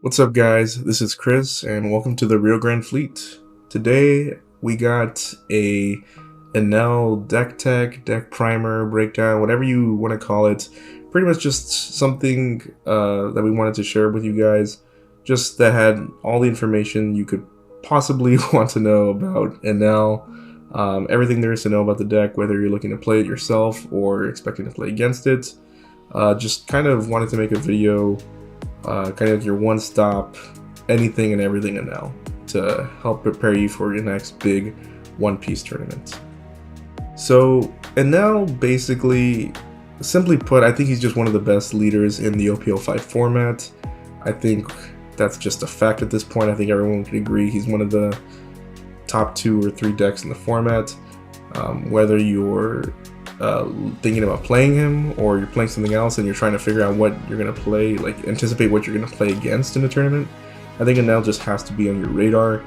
What's up, guys? This is Chris, and welcome to the Rio Grande Fleet. Today we got a Enel deck tech, deck primer, breakdown, whatever you want to call it. Pretty much just something that we wanted to share with you guys, just that had all the information you could possibly want to know about Enel. Everything there is to know about the deck, whether you're looking to play it yourself or expecting to play against it. Just kind of wanted to make a video kind of your one-stop anything and everything Enel to help prepare you for your next big one-piece tournament. So Enel, basically, simply put, I think he's just one of the best leaders in the OP05 format. I think that's just a fact at this point. I think everyone can agree he's one of the top 2 or 3 decks in the format. Whether you're thinking about playing him or you're playing something else and you're trying to figure out what you're going to play, like anticipate what you're going to play against in a tournament, I think Enel just has to be on your radar.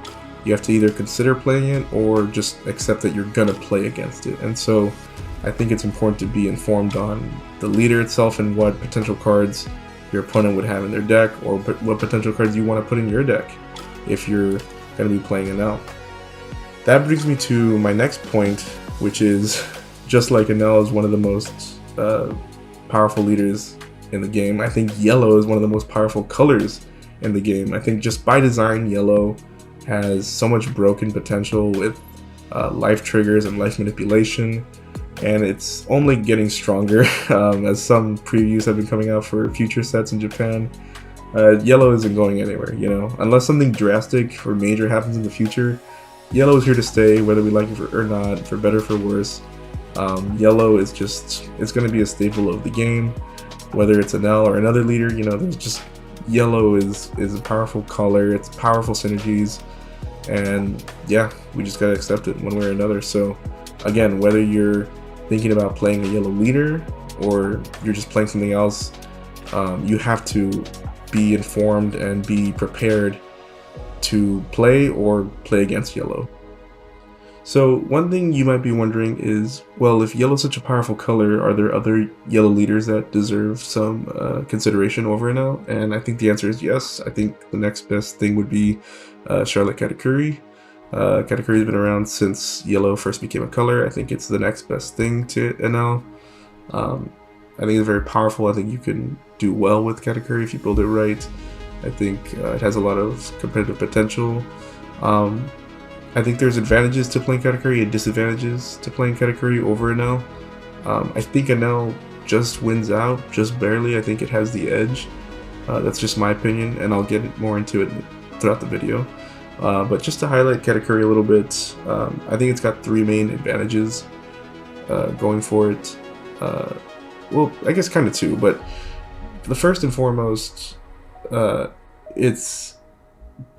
You have to either consider playing it or just accept that you're going to play against it. And so I think it's important to be informed on the leader itself and what potential cards your opponent would have in their deck, or what potential cards you want to put in your deck if you're going to be playing Enel. That brings me to my next point, which is, just like Enel is one of the most powerful leaders in the game, I think yellow is one of the most powerful colors in the game. I think just by design, yellow has so much broken potential with life triggers and life manipulation, and it's only getting stronger as some previews have been coming out for future sets in Japan. Yellow isn't going anywhere, you know, unless something drastic or major happens in the future. Yellow is here to stay, whether we like it or not, for better or for worse. Yellow is just, it's going to be a staple of the game, whether it's Enel or another leader. You know, there's just, yellow is a powerful color, it's powerful synergies, and yeah, we just gotta accept it one way or another. So again, whether you're thinking about playing a yellow leader or you're just playing something else, you have to be informed and be prepared to play or play against yellow. So one thing you might be wondering is, well, if yellow is such a powerful color, are there other yellow leaders that deserve some consideration over Enel? And I think the answer is yes. I think the next best thing would be Charlotte Katakuri. Katakuri has been around since yellow first became a color. I think it's the next best thing to Enel. I think it's very powerful. I think you can do well with Katakuri if you build it right. I think it has a lot of competitive potential. I think there's advantages to playing Katakuri and disadvantages to playing Katakuri over Enel. I think Enel just wins out, just barely. I think it has the edge. That's just my opinion, and I'll get more into it throughout the video. But just to highlight Katakuri a little bit, I think it's got 3 main advantages going for it. Well, I guess kind of 2, but the first and foremost,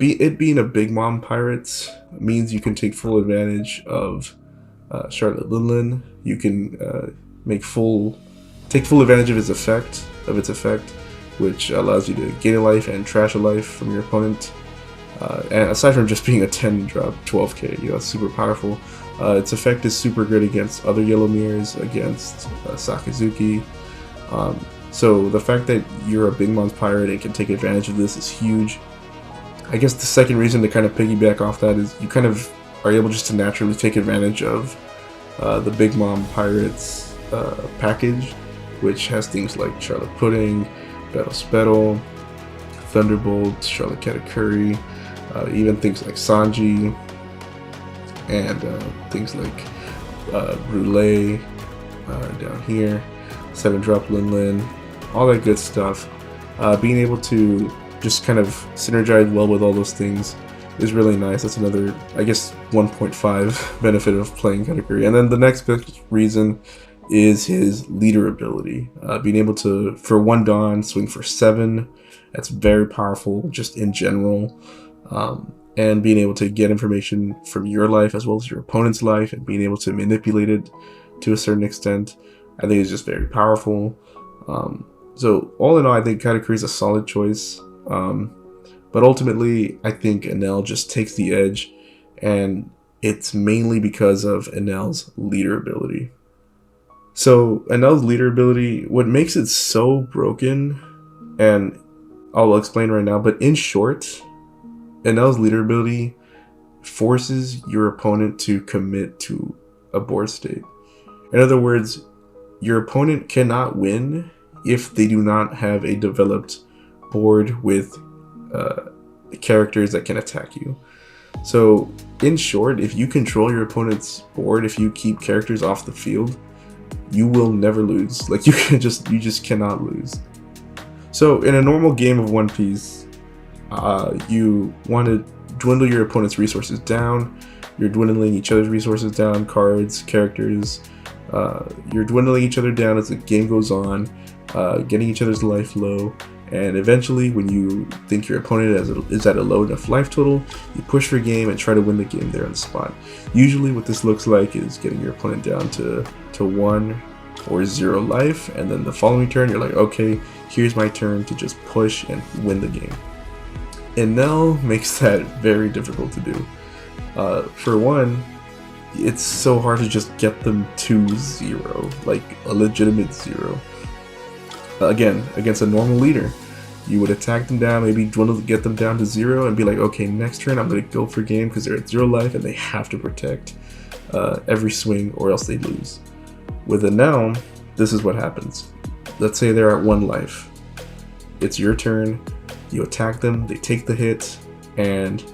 it being a Big Mom Pirates means you can take full advantage of Charlotte Linlin. You can take full advantage of its effect, which allows you to gain a life and trash a life from your opponent. And aside from just being a 10-drop 12k, you know, it's super powerful. Its effect is super good against other yellow mirrors, against Sakazuki. So the fact that you're a Big Mom's pirate and can take advantage of this is huge. I guess the second reason to kind of piggyback off that is you kind of are able just to naturally take advantage of the Big Mom Pirates package, which has things like Charlotte Pudding, Battle Spettle, Thunderbolt, Charlotte Katakuri, even things like Sanji, and things like Brule down here, 7-drop Linlin, all that good stuff. Being able to just kind of synergize well with all those things is really nice. That's another, I guess, 1.5 benefit of playing Katakuri. And then the next big reason is his leader ability. Being able to, for 1 Dawn, swing for 7, that's very powerful just in general. And being able to get information from your life as well as your opponent's life and being able to manipulate it to a certain extent, I think is just very powerful. So all in all, I think Katakuri is a solid choice. But ultimately, I think Enel just takes the edge, and it's mainly because of Enel's leader ability. So Enel's leader ability, what makes it so broken, and I'll explain right now, but in short, Enel's leader ability forces your opponent to commit to a board state. In other words, your opponent cannot win if they do not have a developed board with characters that can attack you. So in short, if you control your opponent's board, if you keep characters off the field, you will never lose. Like you just cannot lose. So in a normal game of One Piece, you want to dwindle your opponent's resources down. You're dwindling each other's resources down, cards, characters. You're dwindling each other down as the game goes on, getting each other's life low. And eventually, when you think your opponent is at a low enough life total, you push for game and try to win the game there on the spot. Usually what this looks like is getting your opponent down to 1 or 0 life, and then the following turn you're like, okay, here's my turn to just push and win the game. Enel makes that very difficult to do. For one, it's so hard to just get them to 0, like a legitimate 0. Again, against a normal leader, you would attack them down, maybe dwindle to get them down to 0, and be like, okay, next turn I'm going to go for game because they're at 0 life and they have to protect every swing or else they lose. With Enel, this is what happens. Let's say they're at 1 life. It's your turn, you attack them, they take the hit, and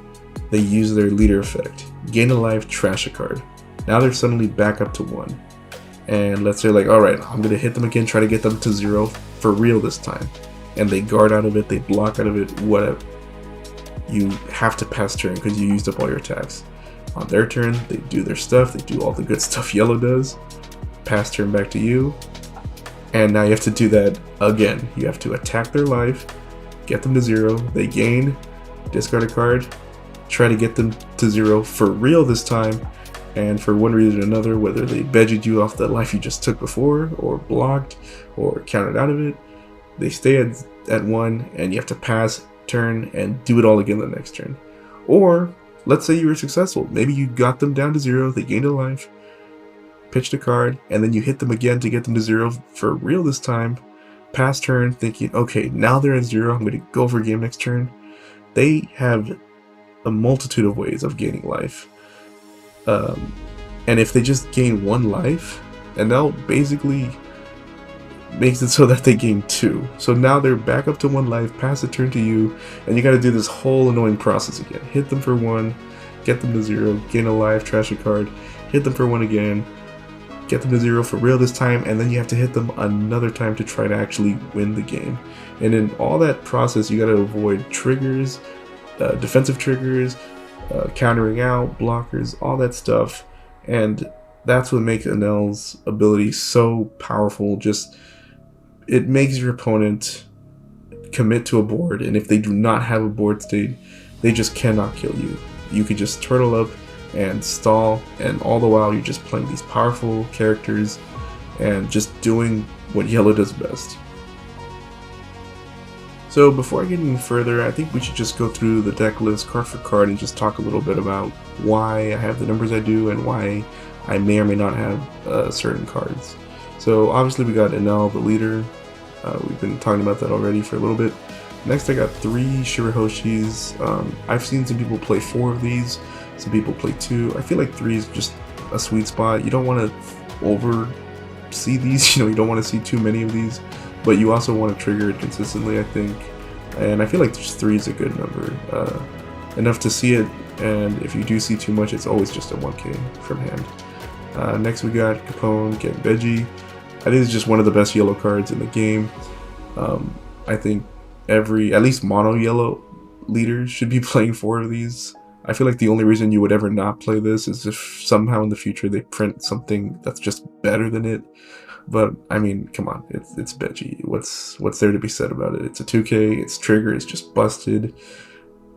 they use their leader effect. Gain a life, trash a card. Now they're suddenly back up to 1. And let's say like, alright, I'm going to hit them again, try to get them to 0 for real this time. And they guard out of it, they block out of it, whatever. You have to pass turn because you used up all your attacks. On their turn, they do their stuff, they do all the good stuff yellow does. Pass turn back to you. And now you have to do that again. You have to attack their life, get them to 0, they gain, discard a card, try to get them to 0 for real this time. And for one reason or another, whether they budgeted you off the life you just took before, or blocked, or counted out of it, they stay at 1, and you have to pass turn and do it all again the next turn. Or, let's say you were successful. Maybe you got them down to 0, they gained a life, pitched a card, and then you hit them again to get them to 0 for real this time. Pass turn, thinking, okay, now they're at 0, I'm going to go for game next turn. They have a multitude of ways of gaining life. And if they just gain 1 life, and now basically makes it so that they gain 2. So now they're back up to 1 life, pass the turn to you, and you got to do this whole annoying process again. Hit them for 1, get them to 0, gain a life, trash a card, hit them for 1 again, get them to 0 for real this time, and then you have to hit them another time to try to actually win the game. And in all that process, you got to avoid triggers, defensive triggers, countering out, blockers, all that stuff. And that's what makes Enel's ability so powerful. Just, it makes your opponent commit to a board, and if they do not have a board state, they just cannot kill you. You could just turtle up and stall, and all the while you're just playing these powerful characters and just doing what yellow does best. So before I get any further, I think we should just go through the deck list card for card and just talk a little bit about why I have the numbers I do and why I may or may not have certain cards. So obviously we got Enel, the leader. We've been talking about that already for a little bit. Next I got 3 Shirahoshis. I've seen some people play 4 of these, some people play 2. I feel like 3 is just a sweet spot. You don't want to oversee these, you don't want to see too many of these. But you also want to trigger it consistently, I think. And I feel like just 3 is a good number. Enough to see it, and if you do see too much, it's always just a 1k from hand. Next we got Capone, get Veggie. I think it's just one of the best yellow cards in the game. I think at least mono yellow leaders should be playing 4 of these. I feel like the only reason you would ever not play this is if somehow in the future they print something that's just better than it. But I mean, come on, it's Veggie. What's there to be said about it? It's a 2k, its trigger is just busted.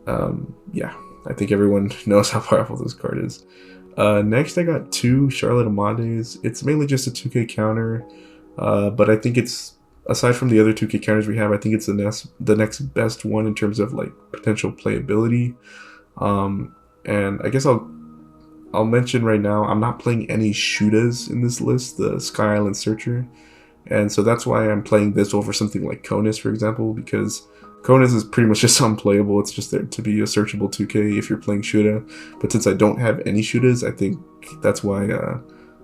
Yeah, I think everyone knows how powerful this card is. Next I got 2 Charlotte Amandes. It's mainly just a 2k counter, but I think it's, aside from the other 2k counters we have, I think it's the next best one in terms of like potential playability. And I guess I'll mention right now, I'm not playing any Shudas in this list, the Sky Island Searcher. And so that's why I'm playing this over something like Conus, for example, because Konas is pretty much just unplayable. It's just there to be a searchable 2K if you're playing Shuda. But since I don't have any Shudas, I think that's why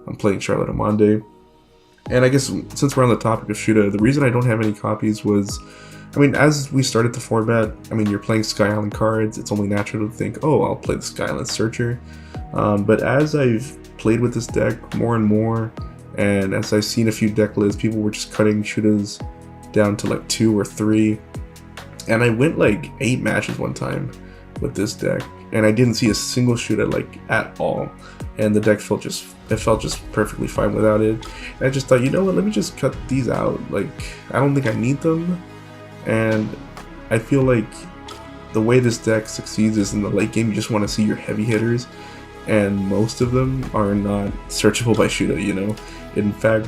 I'm playing Charlotte Amande. And I guess since we're on the topic of Shuda, the reason I don't have any copies was, I mean, as we started the format, I mean, you're playing Sky Island cards. It's only natural to think, oh, I'll play the Sky Island Searcher. But as I've played with this deck more and more, and as I've seen a few deck lists, people were just cutting Shudas down to like 2 or 3. And I went like 8 matches one time with this deck, and I didn't see a single Shuda like at all. And the deck felt just perfectly fine without it. And I just thought, you know what, let me just cut these out. Like, I don't think I need them. And I feel like the way this deck succeeds is in the late game, you just want to see your heavy hitters, and most of them are not searchable by Shuda, you know? In fact,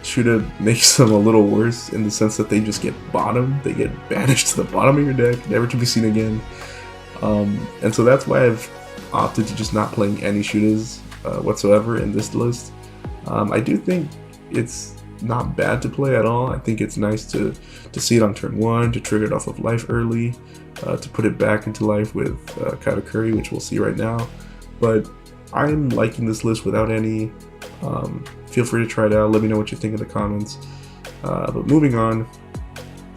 Shuda makes them a little worse in the sense that they just get bottomed. They get banished to the bottom of your deck, never to be seen again. And so that's why I've opted to just not playing any Shudas whatsoever in this list. I do think it's not bad to play at all. I think it's nice to see it on turn 1, to trigger it off of life early, to put it back into life with Katakuri, which we'll see right now. But I'm liking this list without any. Feel free to try it out. Let me know what you think in the comments. But moving on,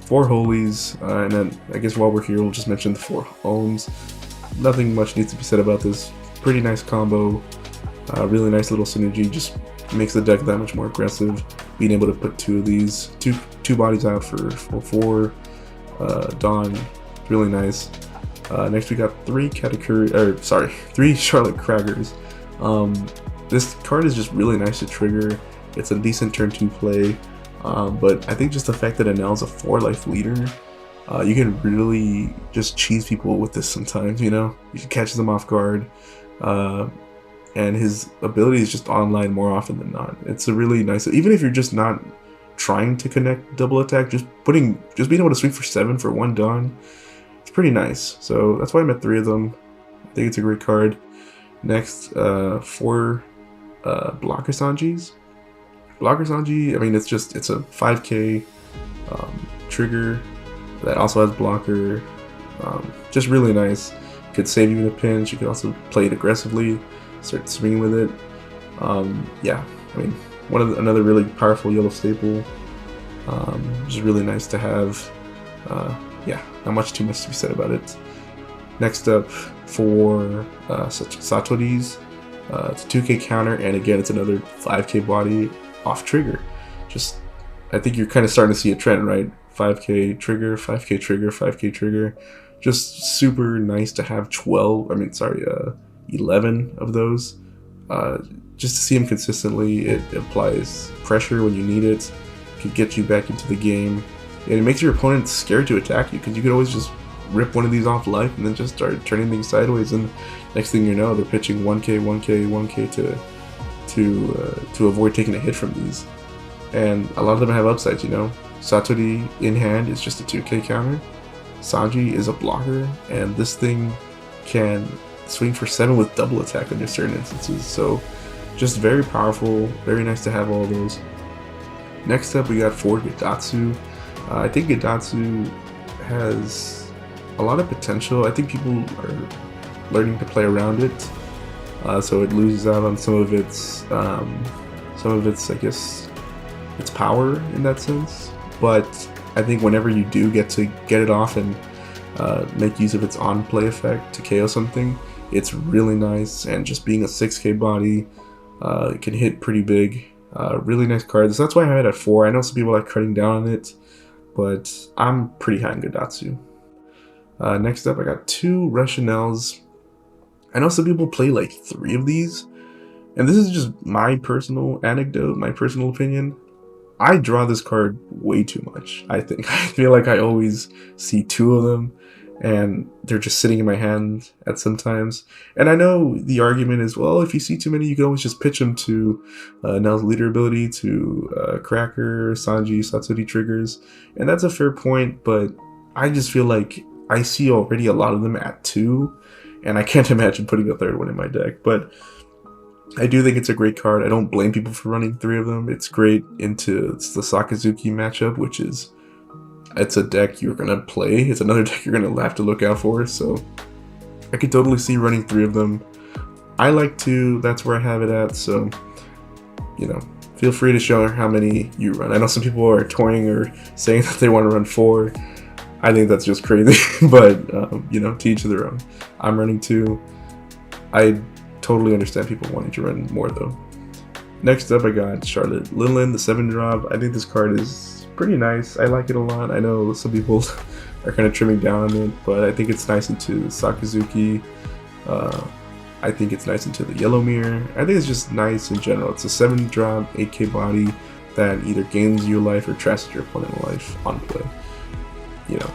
4 Holies, and then I guess while we're here, we'll just mention the 4 Ohms. Nothing much needs to be said about this. Pretty nice combo. Really nice little synergy. Just makes the deck that much more aggressive. Being able to put 2 of these, two bodies out for 4 Dawn, really nice. Next we got 3 Charlotte Craggers. This card is just really nice to trigger. It's a decent turn 2 play, but I think just the fact that Enel's a 4 life leader, you can really just cheese people with this sometimes, you know? You can catch them off guard, and his ability is just online more often than not. It's a really nice, even if you're just not trying to connect double attack, just being able to swing for 7 for 1 Dawn, it's pretty nice. So that's why I'm at 3 of them. I think it's a great card. Next, 4 Blocker Sanjis. Blocker Sanji, I mean, it's a 5k trigger that also has blocker. Just really nice. Could save you in a pinch. You could also play it aggressively, start swinging with it. Yeah, I mean, another really powerful yellow staple. Just really nice to have. Yeah, not much too much to be said about it. Next up, for Satoris, it's a 2k counter, and again, it's another 5k body off trigger. Just, I think you're kind of starting to see a trend, right? 5k trigger, 5k trigger, 5k trigger. Just super nice to have 11 of those. Just to see them consistently, it applies pressure when you need it, can get you back into the game, and it makes your opponent scared to attack you, because you could always just rip one of these off life and then just start turning things sideways, and next thing you know, they're pitching 1k, 1k, 1k to avoid taking a hit from these. And a lot of them have upsides, you know. Satori in hand is just a 2k counter. Sanji is a blocker, and this thing can swing for 7 with double attack under certain instances. So just very powerful, very nice to have all those. Next up, we got 4 Gidatsu. I think Gidatsu has a lot of potential. I think people are learning to play around it, so it loses out on some of its, I guess, its power in that sense. But I think whenever you do get to get it off and make use of its on-play effect to KO something, it's really nice. And just being a 6k body, it can hit pretty big. Really nice card. So that's why I have it at 4. I know some people like cutting down on it, but I'm pretty high in Gidatsu. Next up, I got 2 Rationales. I know some people play like 3 of these, and this is just my personal anecdote, my personal opinion. I draw this card way too much, I think. I feel like I always see 2 of them, and they're just sitting in my hand at some times. And I know the argument is, well, if you see too many, you can always just pitch them to Nell's leader ability, to Cracker, Sanji, Satsuri triggers. And that's a fair point, but I just feel like I see already a lot of them at 2, and I can't imagine putting a 3rd one in my deck. But I do think it's a great card. I don't blame people for running 3 of them. It's great into the Sakazuki matchup, which is it's a deck you're gonna play. It's another deck you're gonna have to look out for. So I could totally see running 3 of them. I like 2. That's where I have it at. So, you know, feel free to show how many you run. I know some people are toying or saying that they want to run 4. I think that's just crazy, but you know, to each their own. I'm running 2. I totally understand people wanting to run more though. Next up, I got Charlotte Lillian, the 7-drop. I think this card is pretty nice. I like it a lot. I know some people are kind of trimming down on it, but I think it's nice into Sakazuki. I think it's nice into the Yellow Mirror. I think it's just nice in general. It's a 7-drop, 8k body that either gains you life or trashes your opponent life on play. You know,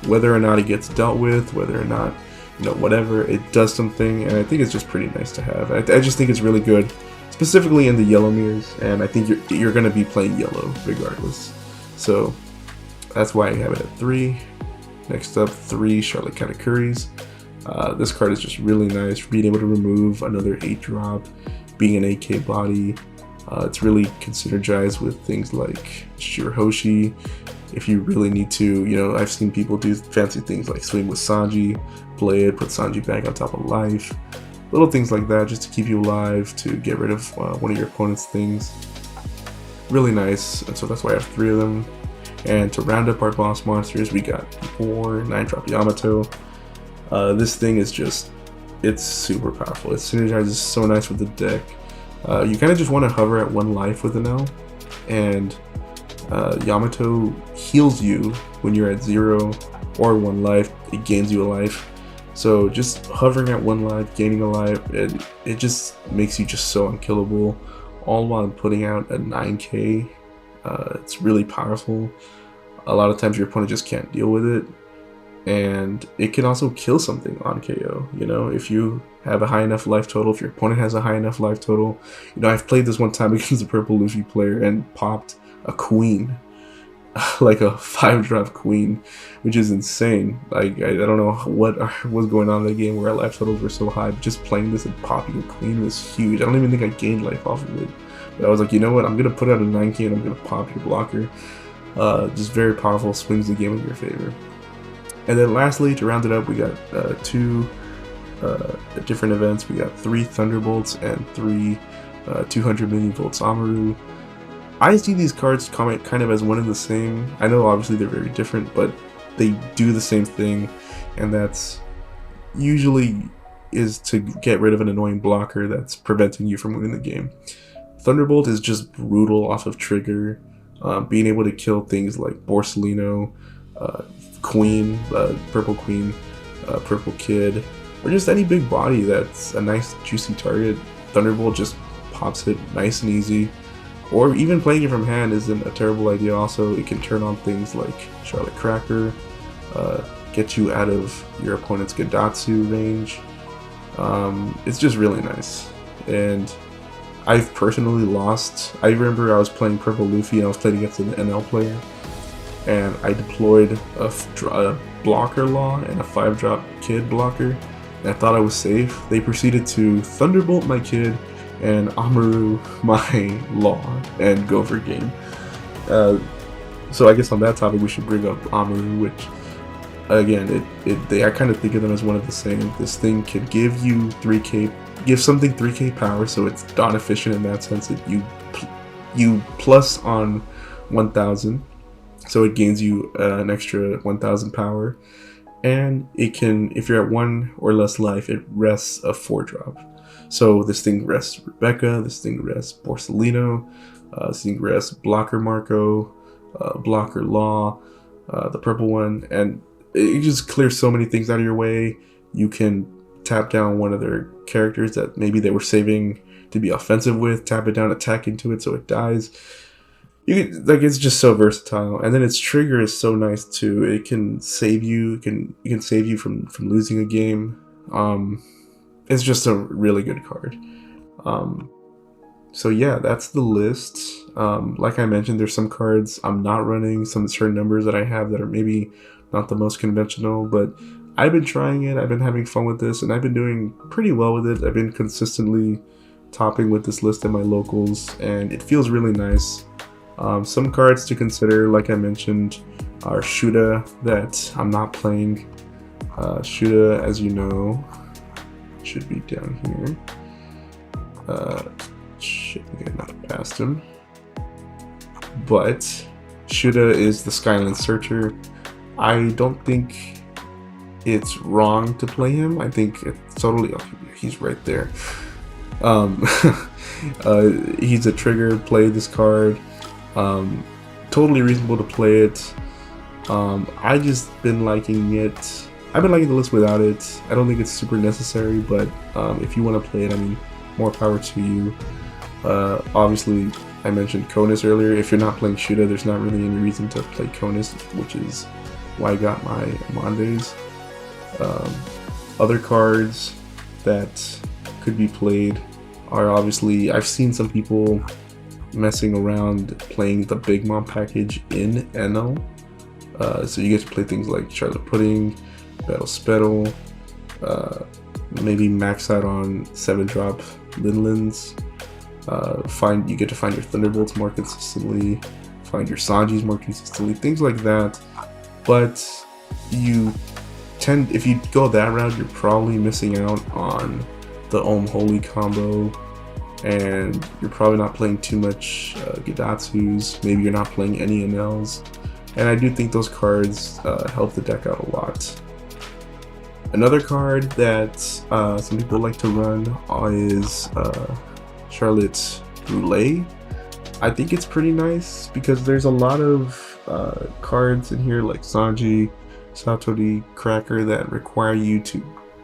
whether or not it gets dealt with, whether or not, you know, whatever, it does something, and I think it's just pretty nice to have. I just think it's really good, specifically in the Yellow Mirrors, and I think you're going to be playing yellow regardless. So that's why I have it at 3. Next up, 3 Charlotte Katakuris. This card is just really nice for being able to remove another 8-drop, being an 8k body. It's really can synergize with things like Shirahoshi. If you really need to, you know, I've seen people do fancy things like swing with Sanji, play it, put Sanji back on top of life. Little things like that just to keep you alive, to get rid of one of your opponent's things. Really nice, and so that's why I have 3 of them. And to round up our boss monsters, we got 4 9-drop Yamato. This thing is just, it's super powerful. It synergizes so nice with the deck. You kind of just want to hover at 1 life with Enel, and Yamato heals you when you're at 0 or 1 life. It gains you a life. So just hovering at 1 life, gaining a life, it just makes you just so unkillable, all while putting out a 9k. It's really powerful. A lot of times your opponent just can't deal with it, and it can also kill something on KO. You know, if you have a high enough life total, if your opponent has a high enough life total. You know, I've played this one time against a purple Luffy player and popped a queen, like a 5-drop queen, which is insane. Like, I don't know what was going on in the game where our life totals were so high, but just playing this and popping a queen was huge. I don't even think I gained life off of it, but I was like, you know what, I'm gonna put out a 9k and I'm gonna pop your blocker. Just very powerful, swings the game in your favor. And then lastly, to round it up, we got 2 different events. We got 3 Thunderbolts and 3 200 million volts Amaru. I see these cards kind of as one and the same. I know obviously they're very different, but they do the same thing, and that's usually is to get rid of an annoying blocker that's preventing you from winning the game. Thunderbolt is just brutal off of trigger, being able to kill things like Borsellino, Queen, Purple Queen, Purple Kid, or just any big body that's a nice juicy target. Thunderbolt just pops it nice and easy. Or even playing it from hand isn't a terrible idea also. It can turn on things like Charlotte Cracker, get you out of your opponent's Gadatsu range. It's just really nice. And I've personally lost. I remember I was playing Purple Luffy and I was playing against an NL player, and I deployed a blocker law and a 5-drop kid blocker, and I thought I was safe. They proceeded to Thunderbolt my kid and Amaru my law and go for game. So I guess on that topic we should bring up Amaru, which again, I kind of think of them as one of the same. This thing can give you 3k, give something 3k power, so it's not efficient in that sense that you plus on 1000, so it gains you an extra 1000 power, and it can, if you're at 1 or less life, it rests a 4-drop. So this thing rests Rebecca, this thing rests Borsellino, this thing rests Blocker Marco, Blocker Law, the purple one, and it just clears so many things out of your way. You can tap down one of their characters that maybe they were saving to be offensive with, tap it down, attack into it so it dies. You can, like, it's just so versatile, and then its trigger is so nice too. It can save you, it can save you from losing a game. It's just a really good card. So yeah, that's the list. Like I mentioned, there's some cards I'm not running, some certain numbers that I have that are maybe not the most conventional, but I've been trying it, I've been having fun with this, and I've been doing pretty well with it. I've been consistently topping with this list in my locals, and it feels really nice. Some cards to consider, like I mentioned, our Shuda that I'm not playing. Shuda, as you know, should be down here. Shit, okay, not past him. But Shuda is the Skyline Searcher. I don't think it's wrong to play him. I think it's totally, oh, he's right there. He's a trigger, play this card. Totally reasonable to play it. I just been liking it. I've been liking the list without it. I don't think it's super necessary, but if you want to play it, I mean, more power to you. Obviously, I mentioned Conus earlier. If you're not playing Shuda, there's not really any reason to play Conus, which is why I got my Amandes. Other cards that could be played are obviously, I've seen some people messing around playing the Big Mom package in Enel. So you get to play things like Charlotte Pudding, Battle Spettle, maybe max out on 7-drop Linlins. You get to find your Thunderbolts more consistently, find your Sanjis more consistently, things like that. But if you go that route, you're probably missing out on the Holy combo, and you're probably not playing too much Gidatsus. Maybe you're not playing any Enels, and I do think those cards help the deck out a lot. Another card that some people like to run is Charlotte Roulette. I think it's pretty nice because there's a lot of cards in here like Sanji, Satori, Cracker that require you to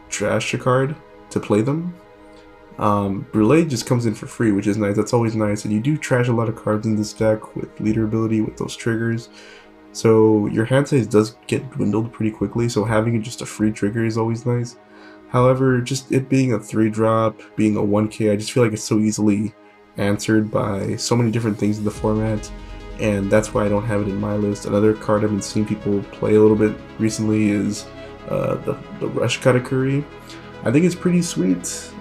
trash a card to play them. Brûlé just comes in for free, which is nice. That's always nice, and you do trash a lot of cards in this deck with leader ability, with those triggers. So your hand size does get dwindled pretty quickly, so having just a free trigger is always nice. However, just it being a 3-drop, being a 1k, I just feel like it's so easily answered by so many different things in the format, and that's why I don't have it in my list. Another card I've been seeing people play a little bit recently is the Rush Katakuri. I think it's pretty sweet.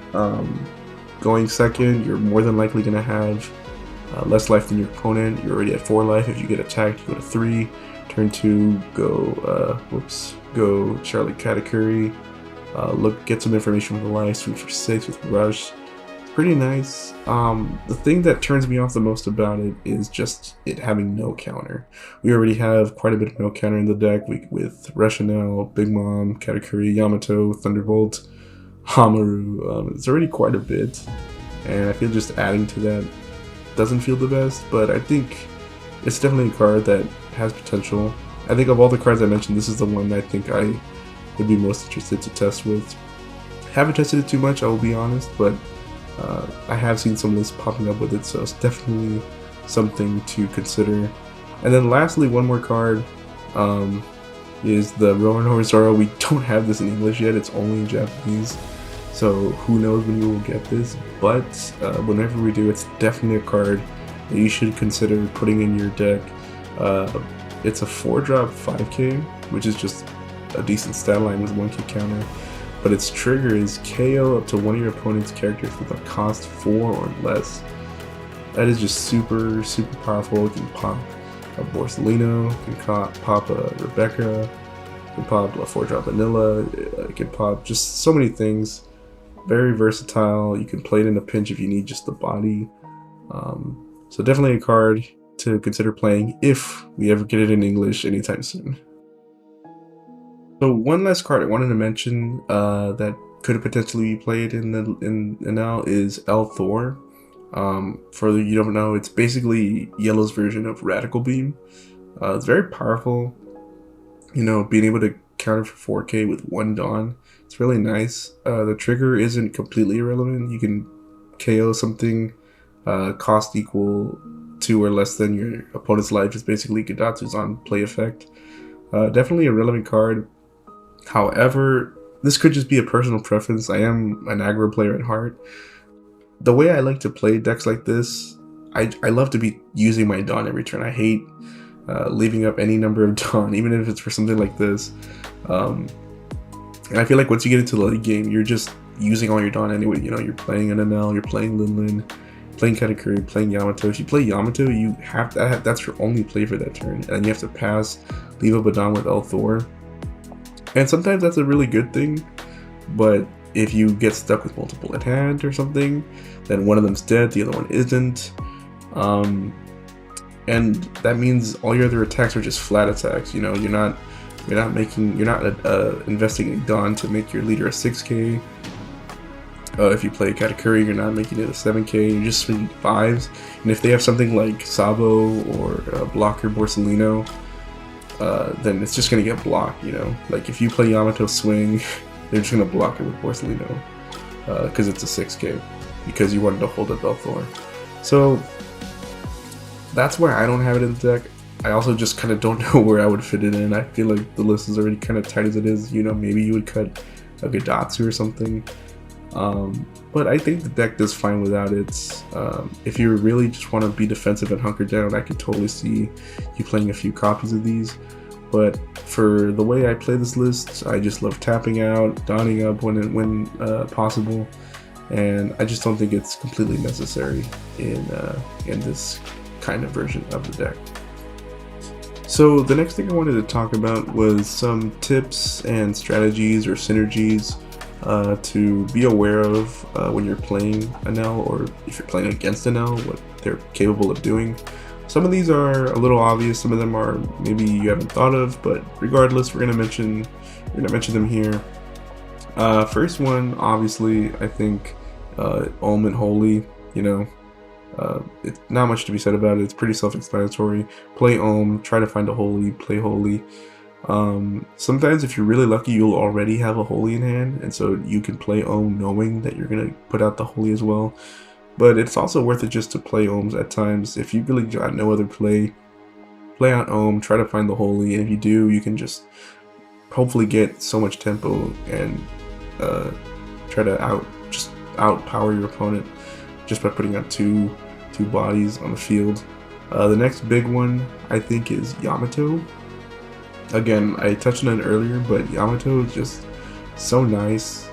Going second, you're more than likely going to have less life than your opponent. You're already at 4 life. If you get attacked, you go to 3. Turn 2, go Charlotte Katakuri. Get some information from the life. Swing for 6 with Rush. It's pretty nice. The thing that turns me off the most about it is just it having no counter. We already have quite a bit of no counter in the deck with Enel, Big Mom, Katakuri, Yamato, Thunderbolt, Hamaru. It's already quite a bit, and I feel just adding to that doesn't feel the best, but I think it's definitely a card that has potential. I think of all the cards I mentioned, this is the one I think I would be most interested to test with. Haven't tested it too much, I will be honest, but I have seen some lists popping up with it, so it's definitely something to consider. And then lastly, one more card is the Rohan Zoro. We don't have this in English yet, it's only in Japanese, so who knows when we will get this, but whenever we do, it's definitely a card that you should consider putting in your deck. It's a 4-drop 5k, which is just a decent stat line with 1k counter, but its trigger is KO up to one of your opponent's characters with a cost 4 or less. That is just super powerful. You can pop a Borsalino, you can pop a Rebecca, you can pop a 4-drop Vanilla, you can pop just so many things. Very versatile. You can play it in a pinch if you need just the body. So definitely a card to consider playing if we ever get it in English anytime soon. So one last card I wanted to mention that could potentially be played in Enel is El Thor. For you don't know, it's basically Yellow's version of Radical Beam. It's very powerful. You know, being able to counter for 4k with 1 Dawn, it's really nice. The trigger isn't completely irrelevant. You can KO something cost equal to or less than your opponent's life. Is basically Gidatsu's on play effect. Definitely a relevant card. However, this could just be a personal preference. I am an aggro player at heart. The way I like to play decks like this, I love to be using my Dawn every turn. I hate leaving up any number of Dawn, even if it's for something like this. And I feel like once you get into the late game, you're just using all your Dawn anyway. You know, you're playing an Enel, you're playing Linlin, playing Katakuri, playing Yamato. If you play Yamato, you have to, that's your only play for that turn, and you have to pass leave a Badon with Thor. And sometimes that's a really good thing, but if you get stuck with multiple at hand or something, then one of them's dead, the other one isn't. And that means all your other attacks are just flat attacks. You know, you're not investing in Dawn to make your leader a 6k. If you play Katakuri, you're not making it a 7k. You're just swinging 5s. And if they have something like Sabo or Blocker Borsalino, then it's just gonna get blocked. You know, like if you play Yamato Swing, they're just gonna block it with Borsalino because it's a 6k because you wanted to hold up Thor. So that's why I don't have it in the deck. I also just kind of don't know where I would fit it in. I feel like the list is already kind of tight as it is. You know, maybe you would cut a Gidatsu or something. But I think the deck does fine without it. If you really just want to be defensive and hunker down, I could totally see you playing a few copies of these. But for the way I play this list, I just love tapping out, donning up when possible, and I just don't think it's completely necessary in this kind of version of the deck. So the next thing I wanted to talk about was some tips and strategies or synergies to be aware of when you're playing Enel, or if you're playing against Enel, what they're capable of doing. Some of these are a little obvious, some of them are maybe you haven't thought of, but regardless, we're gonna mention them here. First one, obviously, I think Ohm and Holy. You know, it's not much to be said about it. It's pretty self-explanatory. Play Ohm, try to find a Holy, play Holy. Sometimes if you're really lucky, you'll already have a Holy in hand, and so you can play Ohm knowing that you're gonna put out the Holy as well. But it's also worth it just to play Ohms at times. If you really got no other play out Ohm, try to find the Holy, and if you do, you can just hopefully get so much tempo and try to outpower your opponent just by putting out two bodies on the field. The next big one, I think, is Yamato. Again, I touched on it earlier, but Yamato is just so nice.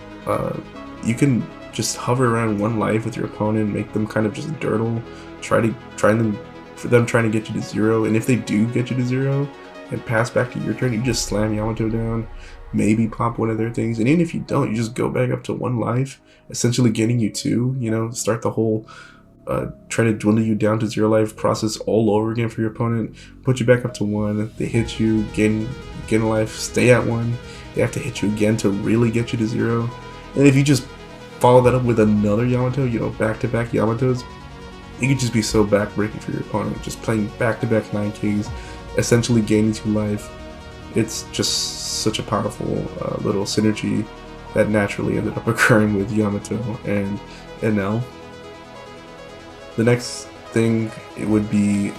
You can just hover around one life with your opponent, make them kind of just dirtle, trying to get you to 0, and if they do get you to 0 and pass back to your turn, you just slam Yamato down, maybe pop one of their things, and even if you don't, you just go back up to 1 life, essentially getting you 2, you know, start the whole trying to dwindle you down to 0 life process all over again for your opponent, put you back up to 1, they hit you, gain a life, stay at 1, they have to hit you again to really get you to 0, and if you just follow that up with another Yamato, you know, back-to-back Yamatos, it could just be so backbreaking for your opponent, just playing back-to-back 9Ks, essentially gaining 2 life. It's just such a powerful little synergy that naturally ended up occurring with Yamato and Enel. The next thing, it would be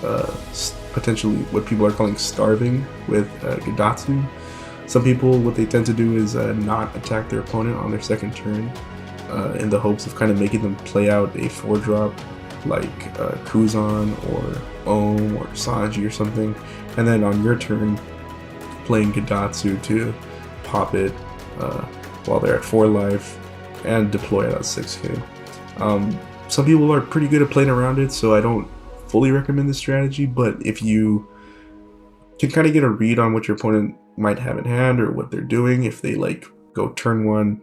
potentially what people are calling starving with Gidatsu. Some people, what they tend to do is not attack their opponent on their second turn in the hopes of kind of making them play out a 4-drop like Kuzan or Ohm or Sanji or something, and then on your turn playing Gidatsu to pop it while they're at 4 life and deploy it at 6k. Some people are pretty good at playing around it, so I don't fully recommend this strategy, but if you can kind of get a read on what your opponent might have in hand or what they're doing, if they like go turn 1,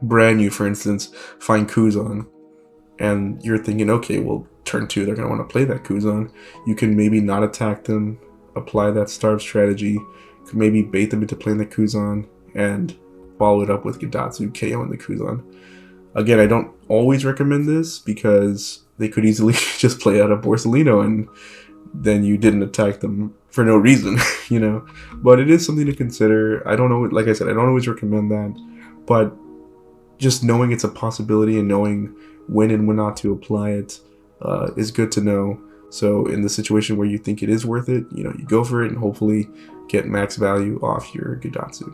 brand new for instance, find Kuzan, and you're thinking, okay, well turn 2 they're going to want to play that Kuzan, you can maybe not attack them, apply that starve strategy, could maybe bait them into playing the Kuzan, and follow it up with Gidatsu KOing the Kuzan. Again, I don't always recommend this because they could easily just play out a Borsalino and then you didn't attack them for no reason, you know. But it is something to consider. I don't know, like I said, I don't always recommend that, but just knowing it's a possibility and knowing when and when not to apply it is good to know. So in the situation where you think it is worth it, you know, you go for it and hopefully get max value off your Gidatsu.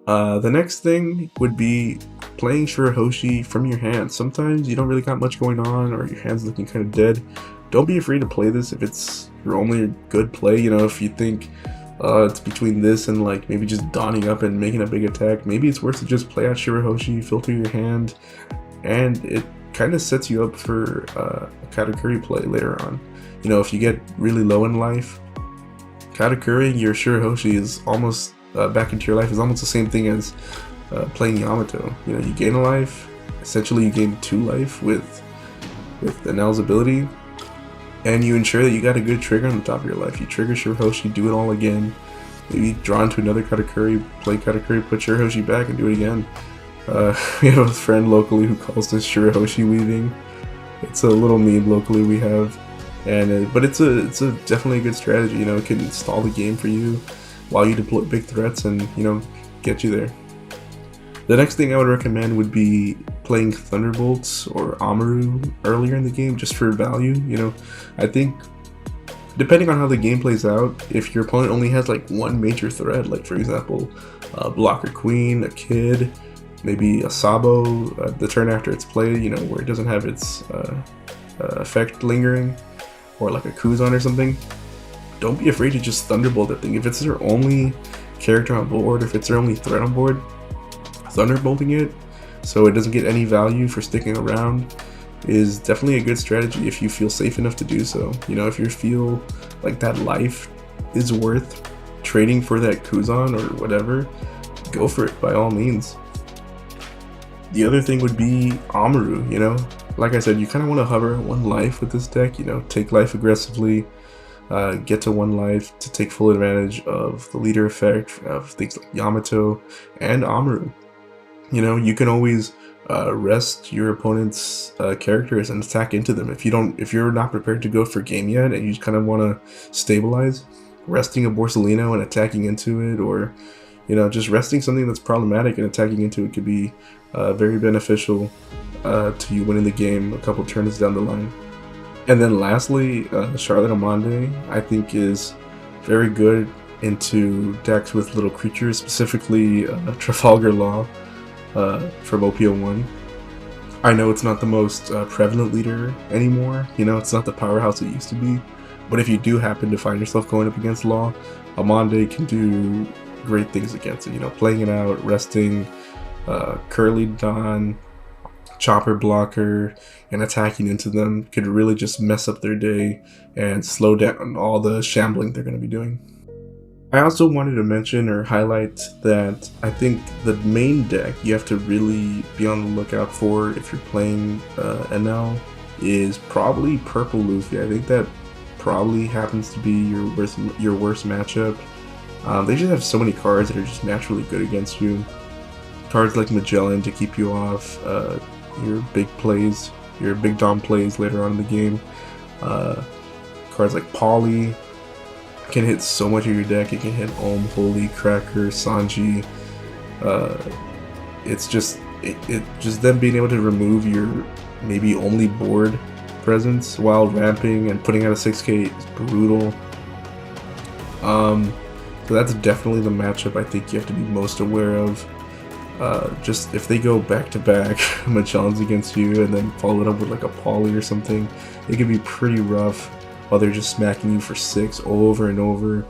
The next thing would be playing Shirahoshi from your hand. Sometimes you don't really got much going on or your hand's looking kind of dead. Don't be afraid to play this if it's your only good play. You know, if you think it's between this and like maybe just donning up and making a big attack, maybe it's worth to just play out Shirahoshi, filter your hand, and it kind of sets you up for a Katakuri play later on. You know, if you get really low in life, Katakuriing your Shirahoshi is almost back into your life is almost the same thing as playing Yamato. You know, you gain a life. Essentially, you gain 2 life with Enel's ability, and you ensure that you got a good trigger on the top of your life. You trigger Shirahoshi, do it all again. Maybe draw into another Katakuri, play Katakuri, put Shirahoshi back, and do it again. We have a friend locally who calls this Shirahoshi weaving. It's a little meme locally we have, and but it's a definitely a good strategy. You know, it can stall the game for you while you deploy big threats, and you know, get you there. The next thing I would recommend would be playing Thunderbolts or Amaru earlier in the game, just for value. You know, I think depending on how the game plays out, if your opponent only has like one major threat, like for example, a blocker queen, a kid, maybe a Sabo, the turn after it's played, you know, where it doesn't have its effect lingering, or like a Kuzan or something, don't be afraid to just Thunderbolt that thing. If it's their only character on board, if it's their only threat on board, Thunderbolting it so it doesn't get any value for sticking around is definitely a good strategy if you feel safe enough to do so. You know, if you feel like that life is worth trading for that Kuzan or whatever, go for it by all means. The other thing would be Amaru. You know, like I said, you kind of want to hover at 1 life with this deck. You know, take life aggressively, get to 1 life to take full advantage of the leader effect of things like Yamato and Amaru. You know, you can always rest your opponent's characters and attack into them. If you're not prepared to go for game yet and you just kind of want to stabilize, resting a Borsalino and attacking into it, or you know, just resting something that's problematic and attacking into it could be very beneficial to you winning the game a couple turns down the line. And then lastly, Charlotte Amande I think is very good into decks with little creatures, specifically Trafalgar Law from OP01. I know it's not the most prevalent leader anymore, you know, it's not the powerhouse it used to be, but if you do happen to find yourself going up against Law, Amande can do great things against it. You know, playing it out, resting, Curly Dawn, Chopper Blocker, and attacking into them could really just mess up their day and slow down all the shambling they're going to be doing. I also wanted to mention or highlight that I think the main deck you have to really be on the lookout for if you're playing Enel is probably Purple Luffy. I think that probably happens to be your worst matchup. They just have so many cards that are just naturally good against you. Cards like Magellan to keep you off your big plays, your big Dom plays later on in the game. Cards like Polly can hit so much of your deck. It can hit Ohm, Holy, Cracker, Sanji. It's just just them being able to remove your maybe only board presence while ramping and putting out a 6k is brutal. So that's definitely the matchup I think you have to be most aware of. Just if they go back to back Magellans against you and then follow it up with like a Poly or something, it can be pretty rough while they're just smacking you for 6 over and over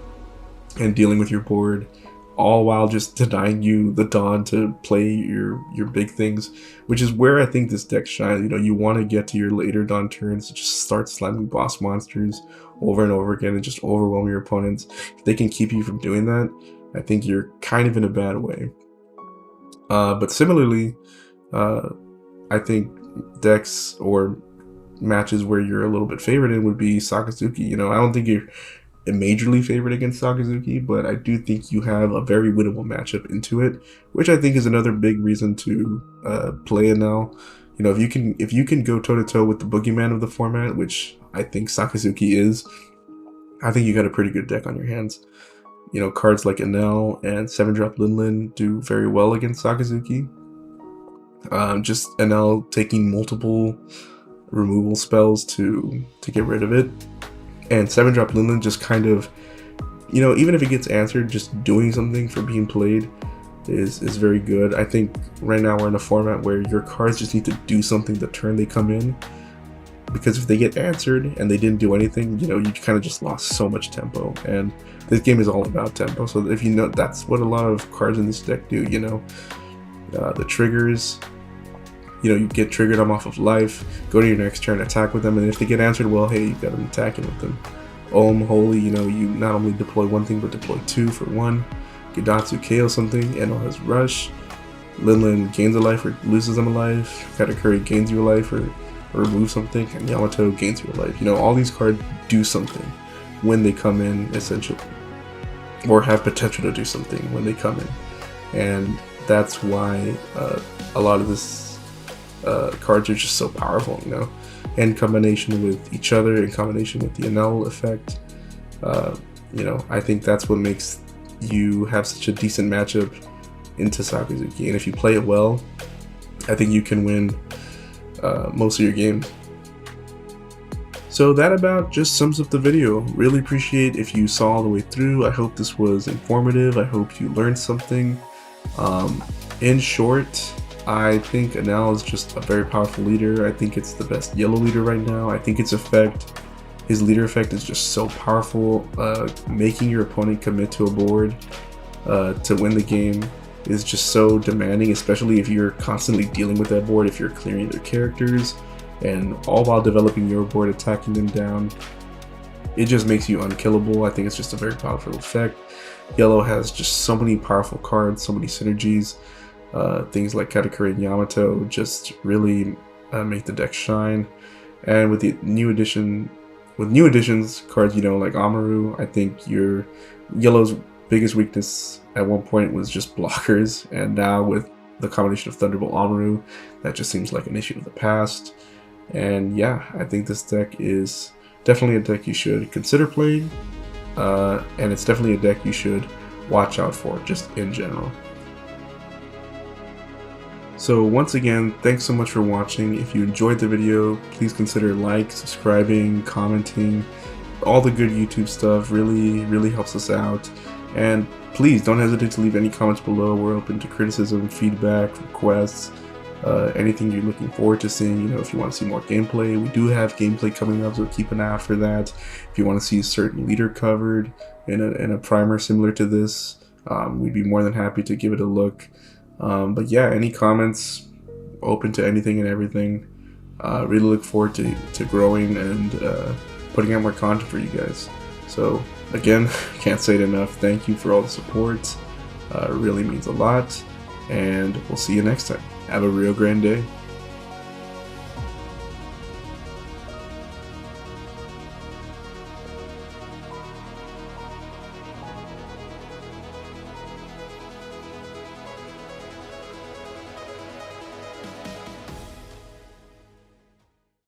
and dealing with your board, all while just denying you the dawn to play your big things, which is where I think this deck shines. You know, you want to get to your later dawn turns to just start slamming boss monsters over and over again and just overwhelm your opponents. If they can keep you from doing that, I think you're kind of in a bad way. But similarly, I think decks or matches where you're a little bit favored in would be Sakazuki. You know, I don't think you're majorly favored against Sakazuki, but I do think you have a very winnable matchup into it, which I think is another big reason to play Enel. You know, if you can go toe to toe with the boogeyman of the format, which I think Sakazuki is, I think you got a pretty good deck on your hands. You know, cards like Enel and 7-drop Linlin do very well against Sakazuki. Just Enel taking multiple removal spells to get rid of it, and 7-drop Linlin just kind of, you know, even if it gets answered, just doing something for being played is very good. I think right now we're in a format where your cards just need to do something the turn they come in, because if they get answered and they didn't do anything, you know, you kind of just lost so much tempo, and this game is all about tempo. So if you know, that's what a lot of cards in this deck do. You know, the triggers, you know, you get triggered them off of life, go to your next turn, attack with them, and if they get answered, well, hey, you got them attacking with them. Holy, you know, you not only deploy one thing but deploy two for one. Gidatsu KO something, Enel has Rush. Linlin gains a life or loses them a life. Katakuri gains you a life or removes something, and Yamato gains you a life. You know, all these cards do something when they come in, essentially, or have potential to do something when they come in, and that's why a lot of this cards are just so powerful, you know, in combination with each other, in combination with the Enel effect. You know, I think that's what makes you have such a decent matchup into Sakazuki, and if you play it well, I think you can win most of your games. So that about just sums up the video. Really appreciate if you saw all the way through. I hope this was informative. I hope you learned something. In short, I think Enel is just a very powerful leader. I think it's the best yellow leader right now. I think its effect, his leader effect, is just so powerful. Making your opponent commit to a board to win the game is just so demanding, especially if you're constantly dealing with that board, if you're clearing their characters, and all while developing your board, attacking them down. It just makes you unkillable. I think it's just a very powerful effect. Yellow has just so many powerful cards, so many synergies. Things like Katakuri and Yamato just really make the deck shine. And with the new additions, cards, you know, like Amaru, I think your Yellow's biggest weakness at one point was just blockers, and now with the combination of Thunderbolt Amaru, that just seems like an issue of the past. And yeah, I think this deck is definitely a deck you should consider playing, and it's definitely a deck you should watch out for, just in general. So once again, thanks so much for watching. If you enjoyed the video, please consider subscribing, commenting. All the good YouTube stuff really helps us out. And please don't hesitate to leave any comments below. We're open to criticism, feedback, requests, anything you're looking forward to seeing. You know, if you want to see more gameplay, we do have gameplay coming up, so keep an eye out for that. If you want to see a certain leader covered in a primer similar to this, we'd be more than happy to give it a look. But yeah, any comments, open to anything and everything. Really look forward to growing and putting out more content for you guys. So again, can't say it enough. Thank you for all the support. It really means a lot, and we'll see you next time. Have a real grand day.